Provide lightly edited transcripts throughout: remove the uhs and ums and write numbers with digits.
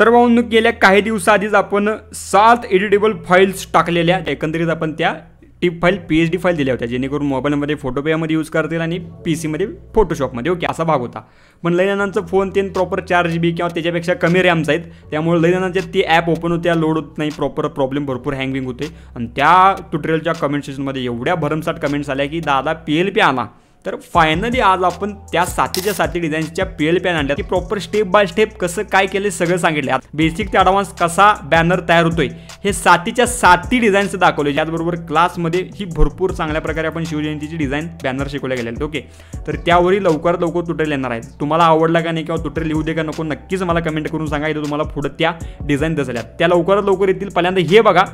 तर भाऊंनो गेल्या काही दिवसाआधीच आपण 7 एडिटेबल फाईल्स टाकलेल्या, एकंदरीत आपण त्या टिप फाईल PSD फाईल दिल्या होत्या, जेणेकरून मोबाईलमध्ये फोटोपेमध्ये यूज करतील आणि PC मध्ये फोटोशॉपमध्ये. ओके, असा भाग होता. पण लई जणांचं फोन ते प्रॉपर 4 GB किंवा त्याच्यापेक्षा कमी रॅम्स आहेत, त्यामुळे लई जणांचे ती ॲप ओपन होत्या, लोड होत नाही प्रॉपर, प्रॉब्लेम भरपूर हँगिंग होते. आणि त्या ट्युटोरियलच्या कमेंट सेक्शनमध्ये एवढ्या भरमसाठ कमेंट्स आल्या की दादा PLP आणा. तर फायनली आज आपण त्या 7च्या डिझाईन्सच्या PLP आणल्या की प्रॉपर स्टेप बाय स्टेप कसं काय केलं सगळं सांगितलं. बेसिक ते ॲडव्हान्स कसा बॅनर तयार होतोय हे 7च्या डिझाईन्स दाखवले. त्याचबरोबर क्लासमध्ये ही भरपूर चांगल्या प्रकारे आपण शिवजयंतीची डिझाईन बॅनर शिकवल्या गेले. ओके, तर त्यावरही लवकरात लवकर ट्युटोरियल येणार आहे. तुम्हाला आवडला का नाही किंवा ट्युटोरियल लिहू दे का नको नक्कीच मला कमेंट करून सांगा. इथं तुम्हाला पुढे त्या डिझाईन दिसल्या त्या लवकरात लवकर येतील. पहिल्यांदा हे बघा,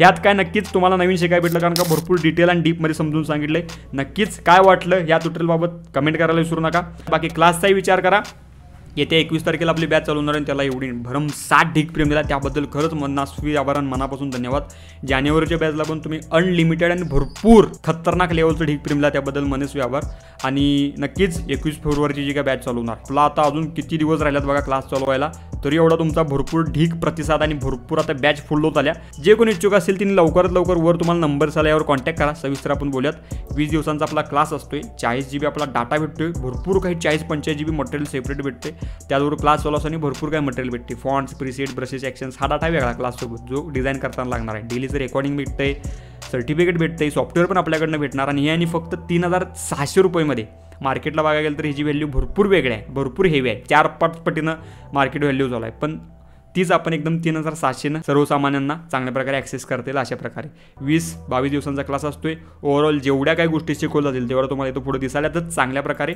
यात काय नक्कीच तुम्हाला नवीन शिकायला भेटलं, कारण का भरपूर डिटेल आणि डीपमध्ये समजून सांगितलंय. नक्कीच काय वाटलं या ट्युटोरियलबाबत कमेंट करायला विसरू नका. बाकी क्लासचाही विचार करा. येत्या 21 तारखेला आपली बॅच चालू होणार आहे, त्याला एवढी भरमसाठ ढीक प्रेम दिला त्याबद्दल खरंच मनस्वी आभार आणि मनापासून धन्यवाद. जानेवारीच्या बॅचला पण तुम्ही अनलिमिटेड आणि भरपूर खतरनाक लेवलचं ढीक प्रेम दिला त्याबद्दल मनस्वी आभार. आणि नक्कीच 21 फेब्रुवारीची जी काय बॅच चालू होणार, आपला आता अजून किती दिवस राहिल्यात बघा क्लास चालू व्हायला, तरी एवढा तुमचा भरपूर ढीक प्रतिसाद आणि भरपूर आता बॅच फुल होत आल्या. जे कोणी इच्छुक असेल त्यांनी लवकरात लवकर वर तुम्हाला नंबर आला यावर कॉन्टॅक्ट करा. सविस्तर आपण बोलूयात. 20 दिवसांचा आपला क्लास असतोय, 40 GB आपला डाटा भेटतोय, भरपूर काही 40-45 GB मटेरियल सेपरेट भेटते. त्याचबरोबर क्लास चालू असताना भरपूर काही मटेरियल भेटते, फॉन्ट्स, प्रीसेट, ब्रशेस, ॲक्शन्स, हा डाटा वेगळा क्लाससोबत जो डिझाईन करताना लागणार आहे. डेलीचं रेकॉर्डिंग भेटतंय, सर्टिफिकेट भेटतंय, सॉफ्टवेअर पण आपल्याकडनं भेटणार. आणि हे आणि फक्त 3600 रुपयेमध्ये. मार्केटला बघायला गेलं तर ह्याची व्हॅल्यू भरपूर वेगळी आहे, भरपूर हेवी आहे, 4-5 पटीनं मार्केट व्हॅल्यू झाला आहे. पण तीच आपण एकदम 3700 सर्वसामान्यांना चांगल्या प्रकारे ॲक्सेस करता येईल अशा प्रकारे 20-22 दिवसांचा क्लास असतोय. ओव्हरऑल जेवढ्या काही गोष्टी शिकवल्या जातील तेवढं तुम्हाला इथं पुढे दिसायला तर चांगल्या प्रकारे.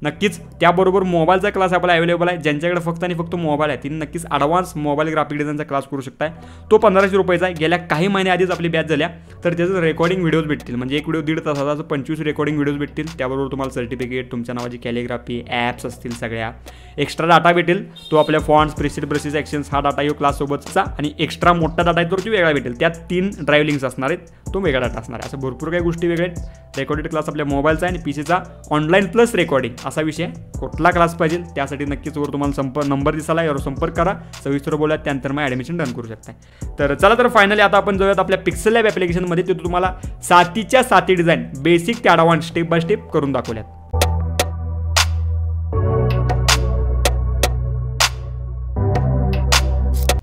नक्कीच त्याबरोबर मोबाईलचा क्लास आपला अवेलेबल आहे. ज्यांच्याकडे फक्त आणि फक्त मोबाईल आहे त्यांनी नक्कीच ॲडव्हान्स मोबाईल ग्राफिक डिझाईनचा क्लास करू शकताय. तो 1500 रुपयाचा आहे. गेल्या काही महिन्याआधीच आपली बॅच झाल्या, तर त्याचं रेकॉर्डिंग व्हिडिओज भेटतील. म्हणजे एक व्हिडिओ 1.5 तासाचा 25 रेकॉर्डिंग व्हिडिओज भेटतील. त्याबरोबर तुम्हाला सर्टिफिकेट, तुमच्या नावाची कॅलिग्राफी, ॲप्स असतील, सगळ्या एक्स्ट्रा डाटा भेटेल. तो आपल्या फॉन्ट्स, प्रीसेट, ब्रशेस, ॲक्शन्स हा डाटा येऊ क्लाससोबतचा. आणि एक्स्ट्रा मोठा डाटा आहे तो वेगळा भेटेल. त्यात 3 ड्राईव्ह लिंक्स असणार आहेत, तो वेगळा डाटा असणार आहे. असं भरपूर काही गोष्टी वेगळ्या आहेत. रेकॉर्डेड क्लास आपल्या मोबाईलचा आणि PCचा ऑनलाईन प्लस रेकॉर्डिंग असा विषय. कुठला क्लास पाहिजे त्यासाठी नक्कीच वर तुम्हाला नंबर दिसाला, यावर संपर्क करा. सविस्तर बोला, त्यानंतर मग ॲडमिशन डन करू शकता. तर चला तर फायनली आता आपण जाऊयात आपल्या पिक्सल लॅब ॲप्लिकेशनमध्ये. तिथं तुम्हाला 7च्या डिझाईन बेसिक ते ॲडव्हान्स स्टेप बाय स्टेप करून दाखवल्यात.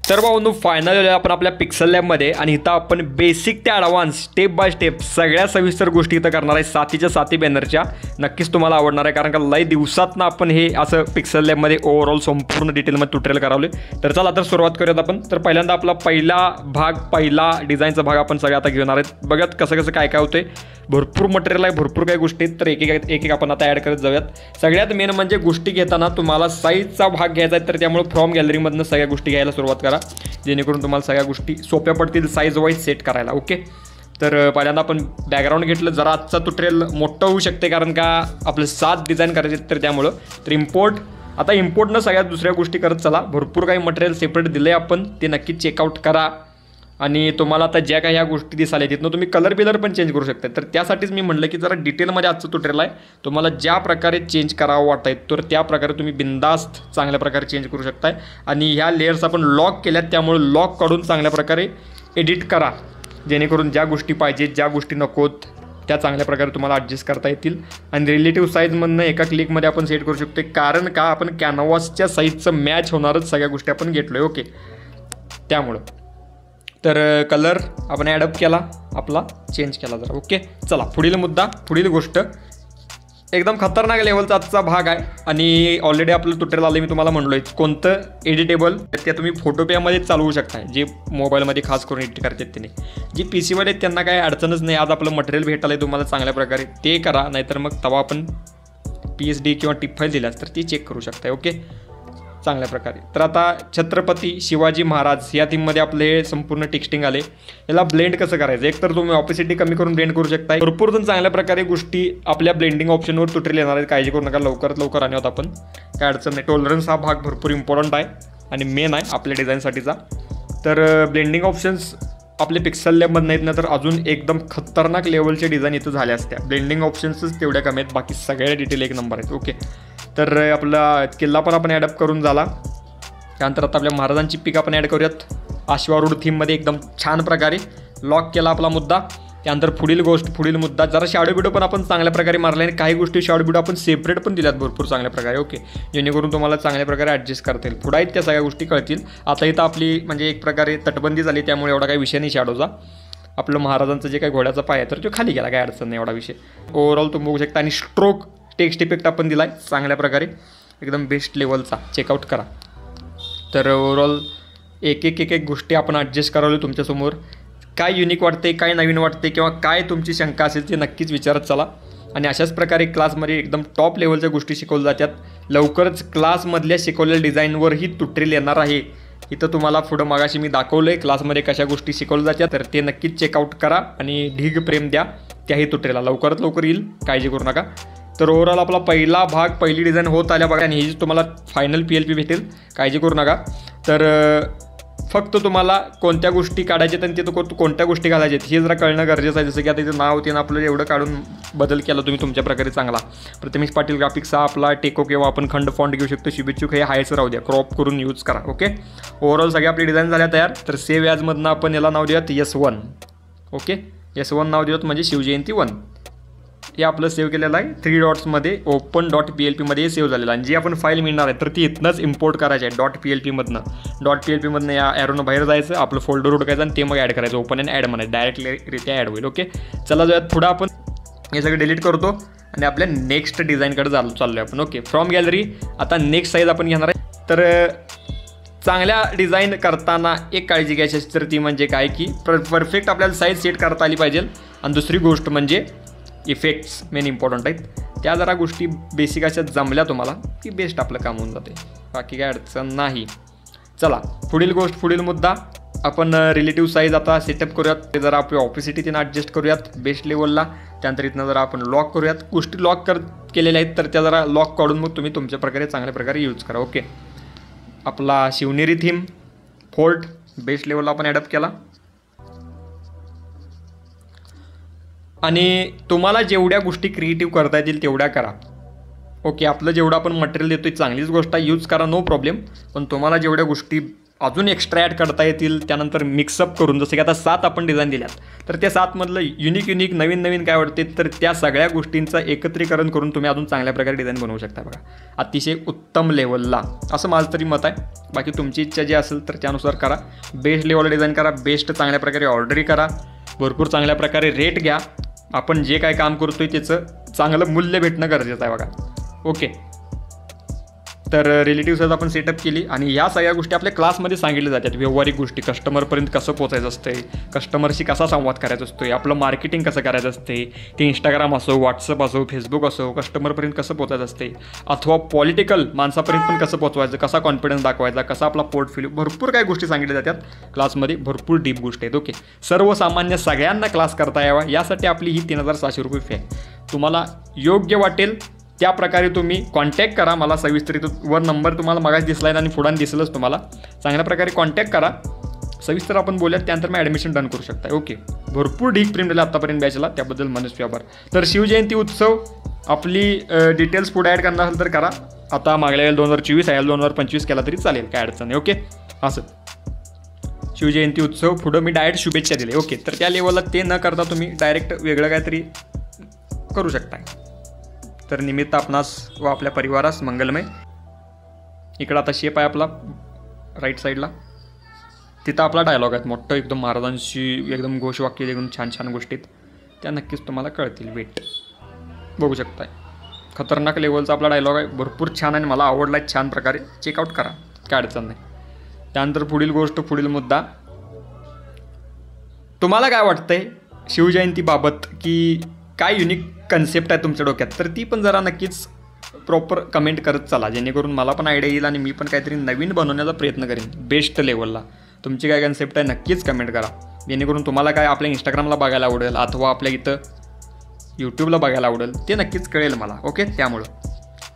तर भाऊ फायनल आपण आपल्या पिक्सल लॅबमध्ये आणि इथं आपण बेसिक ते ॲडव्हान्स स्टेप बाय स्टेप सगळ्या सविस्तर गोष्टी इथं करणार आहे 7च्या बॅनरच्या. नक्कीच तुम्हाला आवडणार आहे, कारण का लई दिवसातनं आपण हे असं पिक्सल लॅबमध्ये ओव्हरऑल संपूर्ण डिटेलमध्ये ट्युटोरियल करावले. तर चला तर सुरुवात करूयात आपण. तर पहिल्यांदा आपला पहिला डिझाईनचा भाग आपण सगळ्या आता घेणार आहेत. बघत कसं कसं काय काय होतंय. भरपूर मटेरियल आहे, भरपूर काही गोष्टी आहेत, तर एक आपण आता ॲड करत जाऊयात. सगळ्यात मेन म्हणजे गोष्टी घेताना तुम्हाला साईजचा भाग घ्यायचा आहे, तर त्यामुळे फ्रॉम गॅलरीमधनं सगळ्या गोष्टी घ्यायला सुरुवात करा, जेणेकरून तुम्हाला सगळ्या गोष्टी सोप्या पडतील साईज वाईज सेट करायला. ओके, तर पहिल्यांदा आपण बॅकग्राऊंड घेतलं. जरा आजचा ट्युटोरियल मोठं होऊ शकते, कारण का आपलं 7 डिझाईन करायचे तर त्यामुळं. तर इम्पोर्टनं सगळ्यात दुसऱ्या गोष्टी करत चला. भरपूर काही मटेरियल सेपरेट दिलं आहे आपण, ते नक्कीच चेकआउट करा. आणि तुम्हाला आता ज्या काही ह्या गोष्टी दिसाल्या तिथनं तुम्ही कलर पण चेंज करू शकता. तर त्यासाठीच मी म्हटलं की जरा डिटेलमध्ये आजचं ट्युटोरियल आहे. तुम्हाला ज्या प्रकारे चेंज करावं वाटतंय तर त्या प्रकारे तुम्ही बिंदास्त चांगल्या प्रकारे चेंज करू शकताय. आणि ह्या लेयर्स आपण लॉक केल्यात, त्यामुळे लॉक काढून चांगल्या प्रकारे एडिट करा, जेणेकरून ज्या गोष्टी पाहिजेत, ज्या गोष्टी नकोत त्या चांगल्या प्रकारे तुम्हाला ॲडजस्ट करता येतील. आणि रिलेटिव्ह साईजमधनं एका क्लिकमध्ये आपण सेट करू शकतो, कारण का आपण कॅनव्हासच्या साईजचं मॅच होणारच सगळ्या गोष्टी आपण घेतलो आहे. ओके, त्यामुळं तर कलर आपण ॲडअप केला, आपला चेंज केला जरा. ओके, चला पुढील गोष्ट एकदम खतरनाक लेवलचा आजचा भाग आहे. आणि ऑलरेडी आपलं ट्युटोरियल आलं, मी तुम्हाला म्हणलो आहे कोणतं एडिटेबल ते तुम्ही फोटोपेमध्ये चालवू शकताय. जे मोबाईलमध्ये खास करून एडिट करतात त्याने, जे PCमध्ये त्यांना काही अडचणच नाही. आज आपलं मटेरियल भेटायला तुम्हाला चांगल्या प्रकारे ते करा, नाहीतर मग तेव्हा आपण PSD किंवा टिप फाईल दिल्यास तर ती चेक करू शकताय. ओके, चांगल्या प्रकारे. तर आता छत्रपती शिवाजी महाराज या थीममध्ये आपले संपूर्ण टेक्स्टिंग आले. याला ब्लेंड कसं करायचं, एक तर तुम्ही ऑपेसिटी कमी करून ब्लेंड करू शकता. भरपूर जण चांगल्या प्रकारे गोष्टी आपल्या ब्लेंडिंग ऑप्शनवर ट्युटोरियल येणार आहेत, काळजी करू नका, लवकरात लवकर आणत आपण, काय अडचण नाही. टॉलरन्स हा भाग भरपूर इम्पॉर्टंट आहे आणि मेन आहे आपल्या डिझाईनसाठीचा. तर ब्लेंडिंग ऑप्शन्स आपले पिक्सल लॅबमधून आहेत ना, तर अजून एकदम खतरनाक लेवलचे डिझाईन इथं झाल्या असत्या. ब्लेंडिंग ऑप्शन्सच तेवढ्या कमी आहेत, बाकी सगळ्या डिटेल एक नंबर आहेत. ओके, तर आपला किल्ला पण आपण ॲडअप करून झाला. त्यानंतर आता आपल्या महाराजांची पिक आपण ॲड करूयात. अश्वारूढ थीममध्ये एकदम छान प्रकारे लॉक केला आपला मुद्दा. त्यानंतर पुढील मुद्दा जरा शॅडो बिडो पण आपण चांगल्या प्रकारे मारला आणि काही गोष्टी शॅडो बिडो आपण सेपरेट पण दिल्यात भरपूर चांगल्या प्रकारे. ओके, जेणेकरून तुम्हाला चांगल्या प्रकारे ॲडजस्ट करता येईल. पुढे आहेत त्या सगळ्या गोष्टी कळतील. आता इथं आपली म्हणजे एक प्रकारे तटबंदी झाली, त्यामुळे एवढा काही विषय नाही शॅडोचा. आपलं महाराजांचं जे काही घोड्याचा पाय आहे तर तो खाली गेला, काय अडचण नाही एवढा विषय. ओव्हरऑल तुम्ही बघू शकता. आणि स्ट्रोक टेक्स्ट इफेक्ट आपण दिला आहे चांगल्या प्रकारे, एकदम बेस्ट लेवलचा. चेकआउट करा. तर ओव्हरऑल एक गोष्टी आपण ॲडजस्ट करावली तुमच्यासमोर. काय युनिक वाटते, काय नवीन वाटते, किंवा काय तुमची शंका असेल ते नक्कीच विचारत चला. आणि अशाच प्रकारे क्लासमध्ये एकदम टॉप लेवलच्या गोष्टी शिकवल्या जातात. लवकरच क्लासमधल्या शिकवलेल्या डिझाईनवरही ट्युटोरियल येणार आहे. इथं तुम्हाला पुढं मागाशी मी दाखवलं आहे क्लासमध्ये कशा गोष्टी शिकवल्या जातात, तर ते नक्कीच चेकआउट करा आणि ढीग प्रेम द्या त्याही ट्युटोरियलला. लवकरात लवकर येईल, काळजी करू नका. तर ओव्हरऑल आपला पहिला भाग, पहिली डिझाईन होत आल्या बघा. आणि ही तुम्हाला फायनल PLP भेटेल, काळजी करू नका. तर फक्त तुम्हाला कोणत्या गोष्टी काढायच्यात आणि तिथं कोणत्या गोष्टी घालायच्यात हे जरा कळणं गरजेचं आहे. जसं की आता इथं नाव ते आपलं एवढं काढून बदल केला तुम्ही तुमच्या प्रकारे चांगला. प्रथमेश पाटील ग्राफिक्स हा आपला टेको किंवा आपण खंड फॉन्ट घेऊ शकतो. शुभेच्छुक हे हायचं राहू द्या, क्रॉप करून यूज करा. ओके, ओव्हरऑल सगळ्या आपली डिझाईन झाल्या तयार. तर सेव्ह ॲजमधनं आपण याला नाव देऊयात S1. ओके, S1 नाव देऊयात म्हणजे शिवजयंती 1. हे आपलं सेव्ह केलेलं आहे 3 डॉट्समध्ये open.plp सेव्ह झालेलं आहे. आणि जी आपण फाईल मिळणार आहे तर ती इथनंच इम्पोर्ट करायची आहे .plp मधनं या ॲरोनं बाहेर जायचं, आपलं फोल्डर उडकायचं आणि ते मग ॲड करायचं. ओपन अँड ॲड म्हणायचं, डायरेक्टरित्या ॲड होईल. ओके, चला जाऊयात पुढं. आपण हे सगळं डिलीट करतो आणि आपल्या नेक्स्ट डिझाईनकडे चाललो आपण. Okay, from gallery. आता नेक्स्ट साईज आपण घेणार आहे. तर चांगल्या डिझाईन करताना एक काळजी घ्यायची असते, तर ती म्हणजे काय की परफेक्ट आपल्याला साईज सेट करता आली पाहिजे. आणि दुसरी गोष्ट म्हणजे इफेक्ट्स मेन इम्पॉर्टंट आहेत. त्या जरा गोष्टी बेसिक अशा जमल्या तुम्हाला की बेस्ट आपलं काम होऊन जाते, बाकी काय अडचण नाही. चला पुढील मुद्दा आपण रिलेटिव्ह साईज आता सेटअप करूयात. ते जरा आपली ऑफिसिटी त्यांना ॲडजस्ट करूयात बेस्ट लेवलला. त्यानंतर इथनं जरा आपण लॉक करूयात. गोष्टी लॉक केलेल्या आहेत तर त्या जरा लॉक काढून मग तुम्ही तुमच्या प्रकारे चांगल्या प्रकारे यूज करा. ओके, आपला शिवनेरी थीम फोर्ट बेस्ट लेवलला आपण ॲडअप केला. आणि तुम्हाला जेवढ्या गोष्टी क्रिएटिव्ह करता येतील तेवढ्या करा. ओके, आपलं जेवढं आपण मटेरियल देतो आहे चांगलीच गोष्ट आहे, यूज करा, नो प्रॉब्लेम. पण तुम्हाला जेवढ्या गोष्टी अजून एक्स्ट्रा ॲड करता येतील त्यानंतर मिक्सअप करून, जसं की आता 7 आपण डिझाईन दिल्यात तर त्या 7मधलं युनिक नवीन काय वाटते तर त्या सगळ्या गोष्टींचं एकत्रीकरण करून तुम्ही अजून चांगल्या प्रकारे डिझाईन बनवू शकता बघा, अतिशय उत्तम लेवलला. असं माझं तरी मत आहे. बाकी तुमची इच्छा जी असेल तर त्यानुसार करा. बेस्ट लेवल डिझाईन करा, बेस्ट चांगल्या प्रकारे ऑर्डरी करा, भरपूर चांगल्या प्रकारे रेट घ्या. आपण जे काय काम करतोय त्याचं चांगलं मूल्य भेटणं गरजेचं आहे बघा. ओके, तर रिलेटिव्हज आपण सेटअप केली आणि ह्या सगळ्या गोष्टी आपल्या क्लासमध्ये सांगितल्या जातात. व्यावहारिक गोष्टी, कस्टमरपर्यंत कसं पोचायचं असते, कस्टमरशी कसा संवाद करायचा असतो, आपलं मार्केटिंग कसं करायचं असते, ते इंस्टाग्राम असो, व्हॉट्सअप असो, फेसबुक असो, कस्टमरपर्यंत कसं पोचायचं असते, अथवा पॉलिटिकल माणसापर्यंत पण कसं पोचवायचं, कसा कॉन्फिडन्स दाखवायचा, कसा आपला पोर्टफोलिओ, भरपूर काही गोष्टी सांगितल्या जातात क्लासमध्ये. भरपूर डीप गोष्टी आहेत. ओके, सर्वसामान्य सगळ्यांना क्लास करता यावा यासाठी आपली ही 3600 रुपये फी आहे. तुम्हाला योग्य वाटेल त्या प्रकारे तुम्ही कॉन्टॅक्ट करा मला सविस्तर. वर नंबर तुम्हाला मागास दिसला आहे आणि पुढं दिसलंच तुम्हाला. चांगल्या प्रकारे कॉन्टॅक्ट करा, सविस्तर आपण बोलूयात, त्यानंतर मग ॲडमिशन डन करू शकता. ओके, भरपूर डीप प्रेम दिला आत्तापर्यंत बॅचला, त्याबद्दल मनस्वी आभार. तर शिवजयंती उत्सव आपली डिटेल्स पुढे ॲड करणार असेल तर करा. आता मागल्या वेळेला 2024 आहे, 2025 केला तरी चालेल, काय अडचण नाही. ओके, असं शिवजयंती उत्सव पुढं मी डायरेक्ट शुभेच्छा दिले. ओके, तर त्या लेवलला ते न करता तुम्ही डायरेक्ट वेगळं काहीतरी करू शकता. तर निमित्त आपणास व आपल्या परिवारास मंगलमय. इकडं आता शेप आहे आपला राईट साईडला, तिथं आपला डायलॉग आहे मोठं एकदम महाराजांशी एकदम घोषवाक्य एकदम छान गोष्टीत त्या नक्कीच तुम्हाला कळतील. वेट बघू शकताय, खतरनाक लेवलचा आपला डायलॉग आहे, भरपूर छान आणि मला आवडला आहे. छान प्रकारे चेकआउट करा, काय अडचण नाही. त्यानंतर पुढील मुद्दा, तुम्हाला काय वाटतंय शिवजयंतीबाबत की काय युनिक कन्सेप्ट आहे तुमच्या डोक्यात, तर ती पण जरा नक्कीच प्रॉपर कमेंट करत चला, जेणेकरून मला पण आयडिया येईल आणि मी पण काहीतरी नवीन बनवण्याचा प्रयत्न करेन बेस्ट लेवलला. तुमची काय कन्सेप्ट आहे नक्कीच कमेंट करा, जेणेकरून तुम्हाला काय आपल्या इंस्टाग्रामला बघायला आवडेल अथवा आपल्या इथं यूट्यूबला बघायला आवडेल ते नक्कीच कळेल मला. ओके, त्यामुळं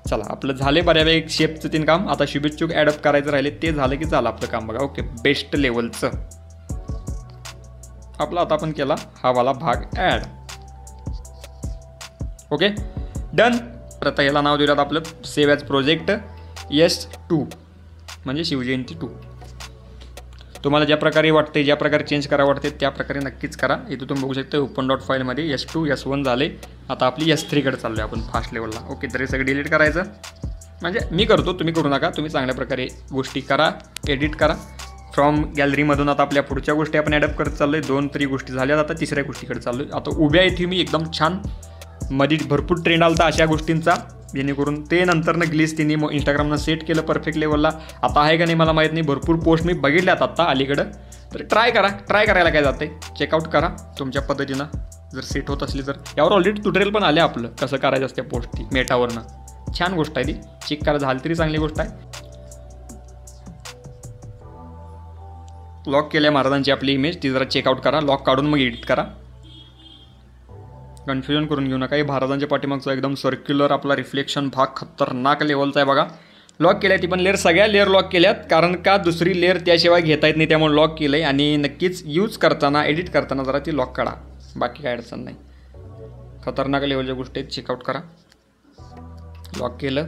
चला आपलं झाले बऱ्यापैकी शेपचं 3 काम. आता शुभेच्छुक ॲडअप करायचं राहिले, ते झालं की झालं आपलं काम बघा. ओके, बेस्ट लेवलचं आपला आता आपण केला हा वाला भाग ॲड. Okay, done. आता याला नाव दिलं आपलं सेव्ह ॲज प्रोजेक्ट S2. म्हणजे शिवजयंती 2. तुम्हाला ज्या प्रकारे वाटते, ज्या प्रकारे चेंज करा वाटते त्या प्रकारे नक्कीच करा. इथं तुम्ही बघू शकता ओपन डॉट फाईलमध्ये S2 S1 झाले. आता आपली S3 कडे चाललो आहे आपण फास्ट लेवलला. ओके, तर हे सगळं डिलीट करायचं. म्हणजे मी करतो, तुम्ही करू नका. तुम्ही चांगल्या प्रकारे गोष्टी करा, एडिट करा. फ्रॉम गॅलरीमधून आता आपल्या पुढच्या गोष्टी आपण ॲडप्ट करत चाललो आहे. 2 तरी गोष्टी झाल्यात, आता तिसऱ्या गोष्टीकडे चाललो आहे. आता उभ्या इथे मी एकदम छान मध्ये भरपूर ट्रेंड आला अशा गोष्टींचा, जेणेकरून ते नंतरनं ग्लिच तिने इंस्टाग्रामनं सेट केलं परफेक्ट लेवलला. आता आहे का नाही मला माहीत नाही, भरपूर पोस्ट मी बघितल्यात आत्ता अलीकडं. तर ट्राय करायला काय जाते, चेकआउट करा तुमच्या पद्धतीनं जर सेट होत असली तर. यावर ऑलरेडी ट्युटोरियल पण आले आपलं कसं करायचं असते पोस्ट ती मेटावरनं. छान गोष्ट आहे ती, चेक करा, झाली तरी चांगली गोष्ट आहे. लॉक केल्या महाराजांची आपली इमेज, ती जरा चेकआउट करा. लॉक काढून मग एडिट करा. कन्फ्युजन करून घेऊ नका. हे महाराजांच्या पाठीमागचा एकदम सर्क्युलर आपला रिफ्लेक्शन भाग खतरनाक लेवलचा आहे बघा. लॉक केल्या ती पण लेअर, सगळ्या लेअर लॉक केल्यात, कारण का दुसरी लेअर त्याशिवाय घेता येत नाही, त्यामुळे लॉक केलं आहे. आणि नक्कीच यूज करताना, एडिट करताना जरा ती लॉक काढा, बाकी काय अडचण नाही. खतरनाक लेवलच्या गोष्टी आहेत, चेकआउट करा. लॉक केलं.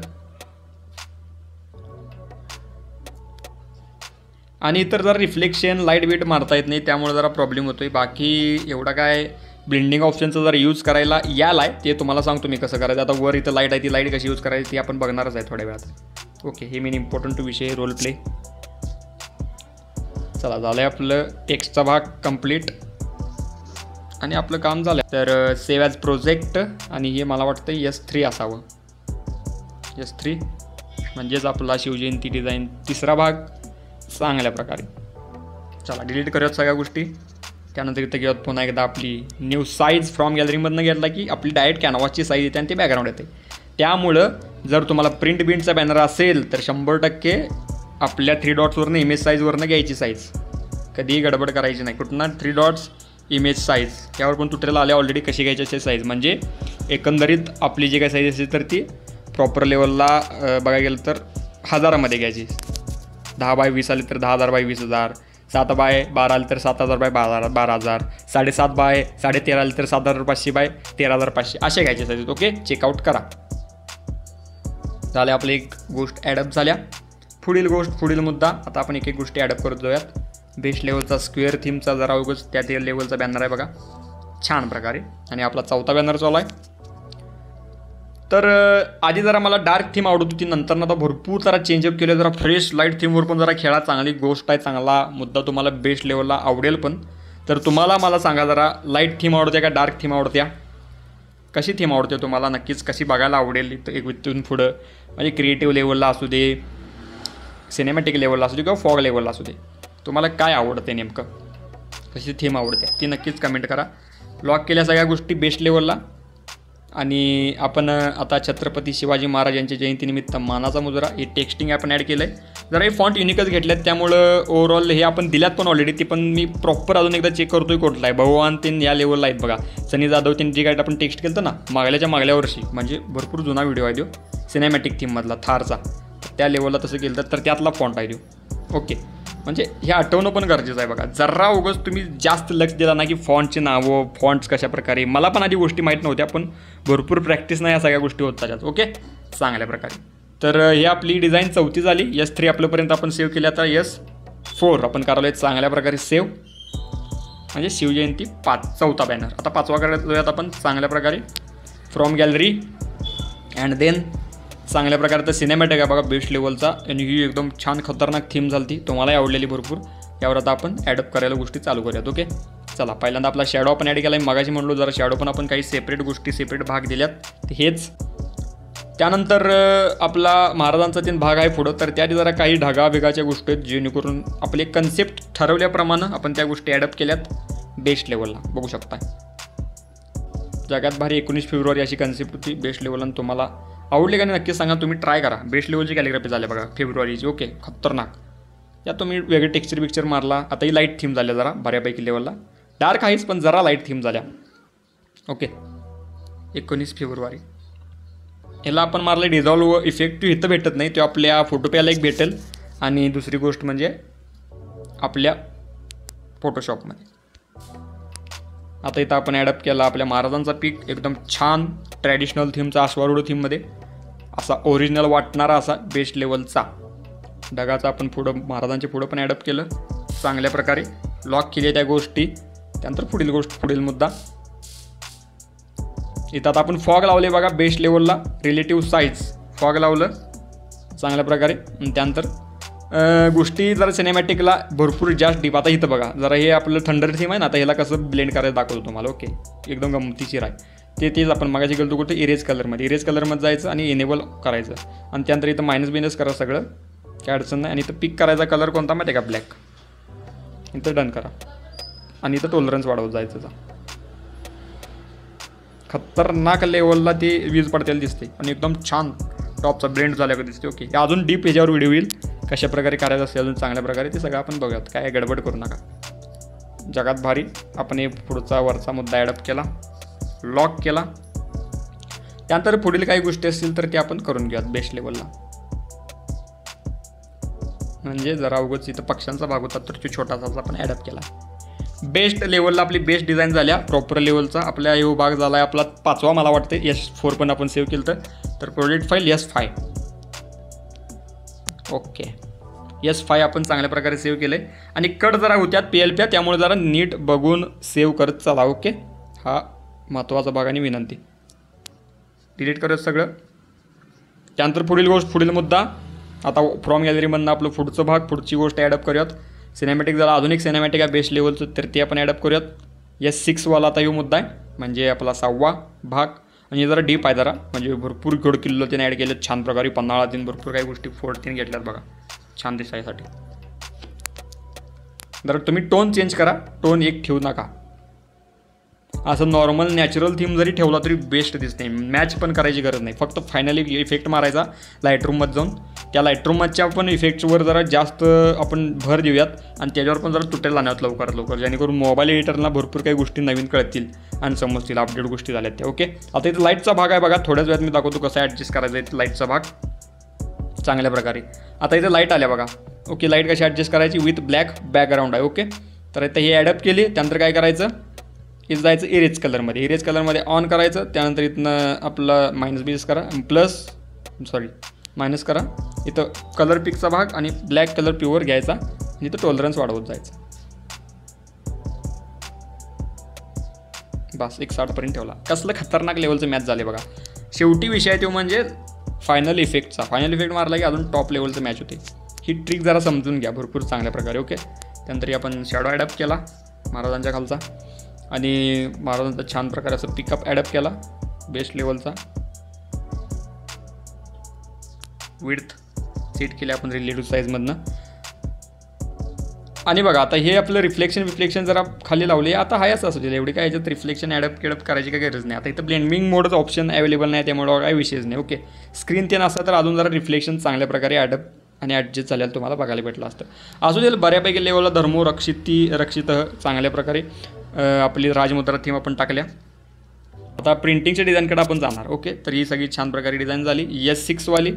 आणि इतर जरा रिफ्लेक्शन लाईट वेट मारता येत नाही, त्यामुळे जरा प्रॉब्लेम होतो आहे. बाकी एवढा काय ब्लेंडिंग ऑप्शनचा जर यूज करायला याल आहे ते तुम्हाला सांगतो मी कसं करायचं. आता वर इथं लाईट आहे, ती लाईट कशी यूज करायची ती आपण बघणारच आहे थोड्या वेळात. ओके, हे मेन इम्पॉर्टंट विषय रोल प्ले. चला, झालं आहे आपलं टेक्स्टचा भाग कंप्लीट आणि आपलं काम झालं. तर सेव्ह ॲज प्रोजेक्ट, आणि हे मला वाटतं S3 असावं. S3 म्हणजेच आपला शिवजयंती डिझाईन तिसरा भाग चांगल्या प्रकारे. चला, डिलीट करूयात सगळ्या गोष्टी. त्यानंतर इथं घेऊयात पुन्हा एकदा आपली न्यू साईज. फ्रॉम गॅलरीमधनं घेतला की आपली डायरेक्ट कॅनव्हासची साईज येते आणि ते बॅकग्राऊंड येते. त्यामुळं जर तुम्हाला प्रिंट बिंटचा बॅनर असेल तर 100% आपल्या 3 डॉट्सवरनं इमेज साईजवरनं घ्यायची साईज. कधीही गडबड करायची नाही. कुठनं 3 डॉट्स इमेज साईज, त्यावर पण ट्युटोरियल आले ऑलरेडी कशी घ्यायची असेल साईज. म्हणजे एकंदरीत आपली जी काही साईज असेल तर ती प्रॉपर लेवलला बघायला गेलं तर 1000मध्ये घ्यायची. 10x20 आली तर 10,000 x 20,000, 7x12 आली तर 7,000 x 12,000, 7.5 बाय 13.5 आली तर 7,500 x 13,500 असे घ्यायचे साईज. ओके, चेकआउट करा. झाले आपली एक गोष्ट ॲडअप झाल्या. पुढील मुद्दा, आता आपण एक गोष्टी ॲडअप करत जाऊयात. बेस्ट लेवलचा स्क्वेअर थीमचा जरा उगाच त्या लेवलचा बॅनर आहे बघा छान प्रकारे, आणि आपला 4था बॅनर चालू आहे. तर आधी जरा मला डार्क थीम आवडत होती, नंतर आता भरपूर जरा चेंजअप केलं, जरा फ्रेश लाईट थीमवर पण जरा खेळा. चांगली गोष्ट आहे, चांगला मुद्दा तुम्हाला बेस्ट लेवलला आवडेल पण. तर तुम्हाला मला सांगा जरा, लाईट थीम आवडते का डार्क थीम आवडत्या? कशी थीम आवडते तुम्हाला, नक्कीच कशी बघायला आवडेल इथून पुढं. म्हणजे क्रिएटिव्ह लेवलला असू दे, सिनेमॅटिक लेवलला असू दे किंवा फॉग लेवलला असू दे, तुम्हाला काय आवडते नेमकं, कशी थीम आवडते ती नक्कीच कमेंट करा. लॉक केल्या सगळ्या गोष्टी बेस्ट लेवलला. आणि आपण आता छत्रपती शिवाजी महाराज यांच्या जयंतीनिमित्त मानाचा मुजरा हे टेक्स्टिंग आपण ॲड केलं आहे. जरा हे फॉन्ट युनिकच घेतलेत, त्यामुळं ओव्हरऑल हे आपण दिल्यात पण ऑलरेडी. ती पण मी प्रॉपर अजून एकदा चेक करतोय कुठला आहे. भगवान तीन या लेवलला आहेत बघा. सनी जाधव तीन जे काय आपण टेक्स्ट केलं ना मागल्या वर्षी, म्हणजे भरपूर जुना व्हिडिओ आहे तो सिनेमॅटिक थीममधला थारचा, त्या लेवलला तसं केलं तर त्यातला फॉन्ट आहे तो. ओके, म्हणजे हे आठवणं पण गरजेचं आहे बघा. जरा उगाच तुम्ही जास्त लक्ष दिला ना की फॉन्टचे नावं, फॉन्ट्स कशा प्रकारे, मला पण आधी गोष्टी माहीत नव्हत्या, पण भरपूर प्रॅक्टिस नाही या सगळ्या गोष्टी होत त्याच्यात. ओके, चांगल्या प्रकारे. तर ही आपली डिझाईन 4थी झाली. S3 आपल्यापर्यंत आपण सेव्ह केली. आता S4 आपण करायला आहे चांगल्या प्रकारे सेव्ह, म्हणजे शिवजयंती 4था बॅनर. आता 5वा करायला आपण चांगल्या प्रकारे फ्रॉम गॅलरी अँड देन चांगल्या प्रकारे तर सिनेमॅटिक आहे बघा बेस्ट लेवलचा, आणि ही एकदम छान खतरनाक थीम झाली ती, तुम्हालाही आवडलेली भरपूर. यावर आता आपण ॲडअप करायला गोष्टी चालू करूयात. ओके, चला, पहिल्यांदा आपला शॅडो आपण ॲड केला आहे. मगाशी म्हणलो जरा शॅडो पण आपण काही सेपरेट गोष्टी, सेपरेट भाग दिल्यात हेच. त्यानंतर आपला महाराजांचा 3 भाग आहे पुढं, तर त्यात जरा काही ढगाबिगाच्या गोष्टी आहेत, जेणेकरून आपले कन्सेप्ट ठरवल्याप्रमाणे आपण त्या गोष्टी ॲडअप केल्यात बेस्ट लेवलला. बघू शकता जगात भारी 19 फेब्रुवारी अशी कन्सेप्ट होती बेस्ट लेवलला. तुम्हाला आवडले का नाही नक्कीच सांगा, तुम्ही ट्राय करा. बेस्ट लेवलची कॅलिग्राफी झाली बघा फेब्रुवारीची. ओके, खतरनाक. या तुम्ही वेगळे टेक्स्चर पिक्चर मारला. आता ही लाईट थीम झाल्या जरा बऱ्यापैकी लेवलला, डार्क आहेच पण जरा लाईट थीम झाल्या. ओके, 19 फेब्रुवारी ह्याला आपण मारलं डिझॉल्व इफेक्ट, इथं भेटत नाही, तो आपल्या फोटोपेला एक भेटेल. आणि दुसरी गोष्ट म्हणजे आपल्या फोटोशॉपमध्ये. आता इथं आपण ॲडअप केला आपल्या महाराजांचा पीक, एकदम छान ट्रॅडिशनल थीमचा, अश्वारूढ थीममध्ये असा ओरिजिनल वाटणारा असा बेस्ट लेवलचा. ढगाचं आपण पुढं महाराजांच्या पुढं पण ॲडअप केलं चांगल्या प्रकारे, लॉक केले त्या गोष्टी. त्यानंतर पुढील मुद्दा इथं आता आपण फॉग लावले बघा बेस्ट लेवलला, रिलेटिव्ह साईज फॉग लावलं चांगल्या प्रकारे. त्यानंतर गोष्टी जरा सिनेमॅटिकला भरपूर जास्त डीप. आता इथं बघा जरा हे आपलं थंडर थीम आहे ना, आता ह्याला कसं ब्लेंड करायचं दाखवतो तुम्हाला. ओके, एकदम गमतीशीर आहे तेच आपण मागाशी गेलो कुठं इरेज कलरमध्ये जायचं आणि इनेबल करायचं. आणि त्यानंतर इथं मायनस बिनस करा सगळं, काय अडचण नाही. आणि इथं पिक करायचा कलर कोणता माहिती आहे का, ब्लॅक. इथं डन करा आणि इथं टॉलरन्स वाढवत जायचं. खतरनाक लेवलला ती वीज पडतेला दिसते आणि एकदम छान टॉपचा ब्लेंड झाल्यावर दिसते. ओके, अजून डीप ह्याच्यावर व्हिडिओ येईल कशा प्रकारे करायचं असेल अजून चांगल्या प्रकारे, ते सगळं आपण बघूयात. काय गडबड करू नका. जगात भारी आपण हे पुढचा वरचा मुद्दा ॲडअप केला, लॉक केला. त्यानंतर पुढील काही गोष्टी असतील तर ते आपण करून घेऊयात बेस्ट लेवलला. म्हणजे जरा अवघड इथं पक्ष्यांचा भाग होता तर तो छोटासा आपण ॲडअप केला. बेस्ट लेवलला आपली बेस्ट डिझाईन झाल्या प्रॉपर लेवलचा. आपल्या यो भाग झाला आहे आपला 5वा मला वाटते. S4 पण आपण सेव्ह केलं तर project file S5. Okay, S5 आपण चांगल्या प्रकारे सेव्ह केले आणि कट जरा होत्यात PLP, त्यामुळे जरा नीट बघून सेव्ह करत चला. ओके, हा महत्त्वाचा भाग आणि विनंती. डिलीट करत सगळं. त्यानंतर पुढील मुद्दा आता फ्रॉम गॅलरीमधनं आपलं पुढची गोष्ट ॲडअप करूयात. सिनेमॅटिक जरा अजून एक सिनेमॅटिक आहे बेस्ट लेवलचं तर ते आपण ॲडअप करूयात. S6वाला आता यो मुद्दा आहे म्हणजे आपला 6वा भाग. आणि जरा डीप आहे जरा, म्हणजे भरपूर गड किल्लो त्याने ॲड केले छान प्रकारे. पन्हाळा तीन भरपूर काही गोष्टी फोर्ट तीन घेतल्यात बघा छान दिसायसाठी. जरा तुम्ही टोन चेंज करा, टोन एक ठेवू नका. असं नॉर्मल नॅचरल थीम जरी ठेवला तरी बेस्ट दिसते. मॅच पण करायची गरज नाही, फक्त फायनली इफेक्ट मारायचा लाईटरूममध्ये जाऊन. त्या लाईटरूमच्या पण इफेक्ट्सवर जरा जास्त आपण भर देऊयात आणि त्याच्यावर पण जरा तुटेल आणूयात लवकरात लवकर, जेणेकरून मोबाईल एडिटरला भरपूर काही गोष्टी नवीन कळतील आणि समजतील, अपडेट गोष्टी झाल्यात त्या. ओके, आता इथं लाईटचा भाग आहे बघा, थोड्याच वेळात मी दाखवतो कसं ॲडजस्ट करायचं आहे लाईटचा भाग चांगल्या प्रकारे. आता इथं लाईट आल्या बघा. ओके, लाईट कशी ॲडजस्ट करायची विथ ब्लॅक बॅकग्राऊंड आहे. ओके, तर इथं हे ॲडअप केली. त्यानंतर काय करायचं, इथं जायचं इरेज कलरमध्ये ऑन करायचं. त्यानंतर इथनं आपलं मायनस करा. इथं कलर पिकचा भाग आणि ब्लॅक कलर प्युअर घ्यायचा आणि इथं टॉलरन्स वाढवत जायचं. बस 160पर्यंत ठेवला. कसलं खतरनाक लेवलचं मॅच झाले बघा. शेवटी विषय तो म्हणजे फायनल इफेक्टचा. फायनल इफेक्ट मारला की अजून टॉप लेवलचं मॅच होते. ही ट्रिक जरा समजून घ्या भरपूर चांगल्या प्रकारे. ओके, त्यानंतर आपण शॅडो ॲडअप केला महाराजांच्या खालचा आणि महाराजांचा छान प्रकारे असं पिकअप ॲडअप केला बेस्ट लेवलचा. विड्थ सेट केले आपण रिलेटिव्ह साईजमधनं. आणि बघा आता हे आपलं रिफ्लेक्शन जरा खाली लावले. आता हायच असू दे, एवढी काय याच्यात रिफ्लेक्शन ॲडअप करायची काही गरज नाही. आता इथं ब्लेंडिंग मोडचं ऑप्शन अवेलेबल नाही, त्यामुळे काही विषयच नाही. ओके, स्क्रीन ते नसतं तर अजून जरा रिफ्लेक्शन चांगल्या प्रकारे ॲडअप आणि ॲडजस्ट झालेलं तुम्हाला बघायला भेटलं असतं. असू दे, बऱ्यापैकी लेवलला धर्मो रक्षित चांगल्या प्रकारे आपली राजमुद्रा थीम आपण टाकल्या. आता प्रिंटिंगच्या डिझाईनकडे आपण जाणार. ओके, तर ही सगळी छान प्रकारे डिझाईन झाली. S6वाली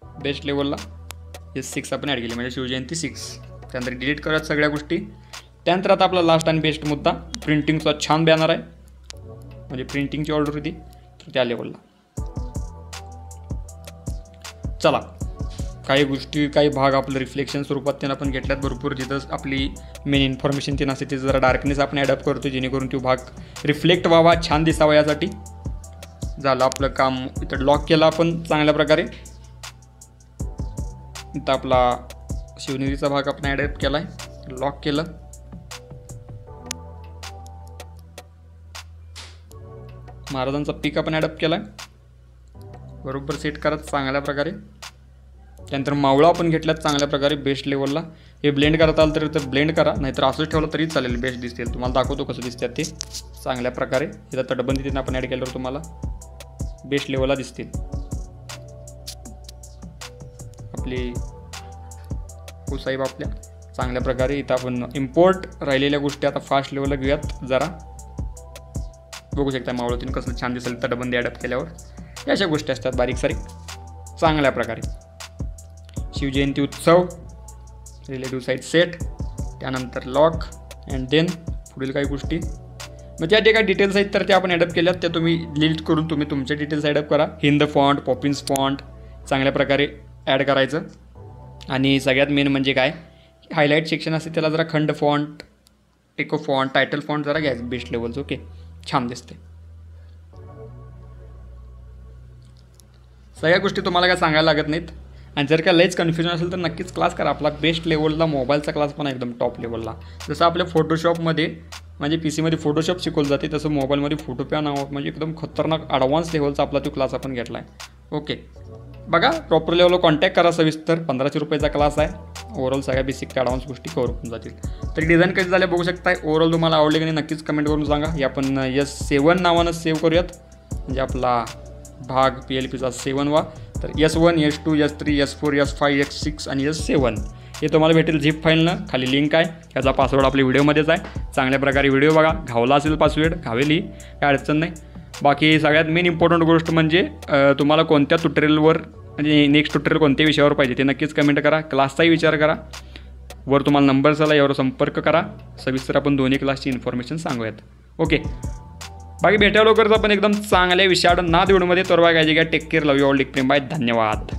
बेस्ट लेवलला S6 आपण ॲड केली म्हणजे शिवजयंती 6. त्यानंतर डिलीट करत सगळ्या गोष्टी. त्यानंतर आता आपला लास्ट आणि बेस्ट मुद्दा प्रिंटिंगचा छान बॅनर आहे म्हणजे प्रिंटिंगची ऑर्डर होती तर त्या लेवलला. चला, काही भाग आपलं रिफ्लेक्शन स्वरूपात त्यांना आपण घेतल्यात भरपूर. जिथं आपली मेन इन्फॉर्मेशन ती नसते तिथं जरा डार्कनेस आपण ॲडअप करतो जेणेकरून तो भाग रिफ्लेक्ट व्हावा, छान दिसावा यासाठी. झालं आपलं काम. इथं लॉक केला आपण चांगल्या प्रकारे. इथं आपला शिवनेरीचा भाग आपण ॲडअप केला आहे, लॉक केलं. महाराजांचा पिक आपण ॲडअप केला आहे बरोबर सेट करत चांगल्या प्रकारे. त्यानंतर मावळा आपण घेतल्यात चांगल्या प्रकारे बेस्ट लेवलला. हे ब्लेंड करता आलं तर ब्लेंड करा, नाहीतर असंच ठेवलं तरी चालेल, बेस्ट दिसतील. तुम्हाला दाखवतो कसं दिसतात ते चांगल्या प्रकारे. इथं तटबंदी तिथं आपण ॲड केल्यावर तुम्हाला बेस्ट लेवलला दिसतील. आपली साहेब आपल्या चांगल्या प्रकारे. इथं आपण इम्पोर्ट राहिलेल्या गोष्टी आता फास्ट लेवलला घेऊयात. जरा बघू शकता मावळतीन कसं छान दिसेल तटबंदी ॲडअप केल्यावर. या अशा गोष्टी असतात बारीक सारीक चांगल्या प्रकारे. शिवजयंती उत्सव रिलेटिव्ह साईड सेट, त्यानंतर लॉक अँड देन पुढील काही गोष्टी. मग त्या जे काही डिटेल्स आहेत तर त्या आपण ॲडअप केल्यात त्या तुम्ही डिलीट करून तुम्ही तुमचे डिटेल्स ॲडअप करा. हिंद फॉन्ट, पॉपिन्स फॉन्ट चांगल्या प्रकारे ॲड करायचं. आणि सगळ्यात मेन म्हणजे काय, हायलाईट सेक्शन असते त्याला जरा खंड फॉन्ट, एको फॉन्ट, टायटल फॉन्ट जरा घ्यायचं बेस्ट लेवलचं. ओके, छान दिसते. सगळ्या गोष्टी तुम्हाला काय सांगायला लागत नाहीत. आणि जर का लईच कन्फ्युजन असेल तर नक्कीच क्लास करा. आपला बेस्ट लेवलला मोबाईलचा क्लास पण एकदम टॉप लेवलला. जसं आपल्या फोटोशॉपमध्ये म्हणजे पी सीमध्ये फोटोशॉप शिकवलं जाते, तसं मोबाईलमध्ये फोटोपॅ नाव म्हणजे एकदम खतरनाक ॲडव्हान्स लेवलचा आपला तो क्लास आपण घेतला आहे. ओके, बघा प्रॉपर लेवलला कॉन्टॅक्ट करा सविस्तर. 1500 रुपयाचा क्लास आहे. ओव्हरऑल सगळ्या बेसिक ॲडव्हान्स गोष्टी कवर होऊन जातील. तर डिझाईन कशी झाले बघू शकताय. ओव्हरऑल तुम्हाला आवडले की नाही नक्कीच कमेंट करून सांगा. हे आपण S7 नावानं सेव्ह करूयात, म्हणजे आपला भाग PLPचा 7 वा. तर S1, S2, S3, S4, S5, S6 आणि S7 हे तुम्हाला भेटेल झिप फाईलनं. खाली लिंक आहे, ह्याचा पासवर्ड आपल्या व्हिडिओमध्येच आहे. चांगल्या प्रकारे व्हिडिओ बघा. घावला असेल पासवर्ड घावेली, काय अडचण नाही. बाकी सगळ्यात मेन इम्पॉर्टंट गोष्ट म्हणजे तुम्हाला कोणत्या ट्युटोरियलवर म्हणजे नेक्स्ट ट्युटोरियल कोणत्या विषयावर पाहिजे ते नक्कीच कमेंट करा. क्लासचाही विचार करा. वर तुम्हाला नंबर झाला, यावर संपर्क करा. सविस्तर आपण दोन्ही क्लासची इन्फॉर्मेशन सांगूयात. ओके, बाकी भेटायला लवकरच आपण एकदम चांगल्या विषयावर ना व्हिडिओमध्ये. तर बघायचे काय, take care, love you all, take प्रेम, बाय, धन्यवाद.